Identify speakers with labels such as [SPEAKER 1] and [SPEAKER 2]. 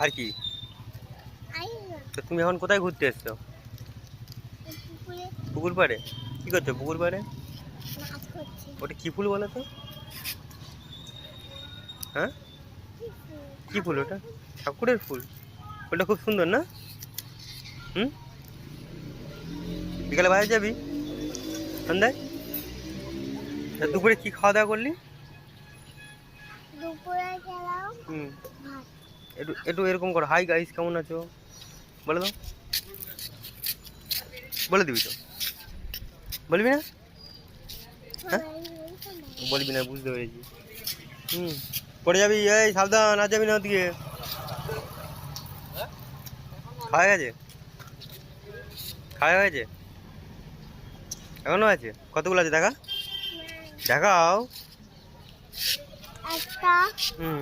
[SPEAKER 1] আর কি? তো তুমি এখন কোথায় ঘুরতে এসছো? পুকুর পাড়ে? কি করছো পুকুর পাড়ে? ওটা কি ফুল বলো তো? হ্যাঁ, কি ফুল ওটা? ঠাকুরের ফুল? ওটা খুব সুন্দর না? হুম, বিকালে বাইরে যাবি সন্ধ্যায়? তা দুপুরে কি খাওয়া দাওয়া করলি? হুম, একটু একটু এরকম করো, হাই গাইস কেমন আছো বলে দাও। বলে দিবি তো? বলবি না? হ্যাঁ, বলবি না, বুঝতে পেরেছি। হুম, পড়ে যাবি, এই সাবধান, আর যাবি না ওদিকে। খাওয়া গেছে? খাওয়া হয়েছে? এখনো আছে? কতগুলো আছে দেখা? দেখাও। হুম।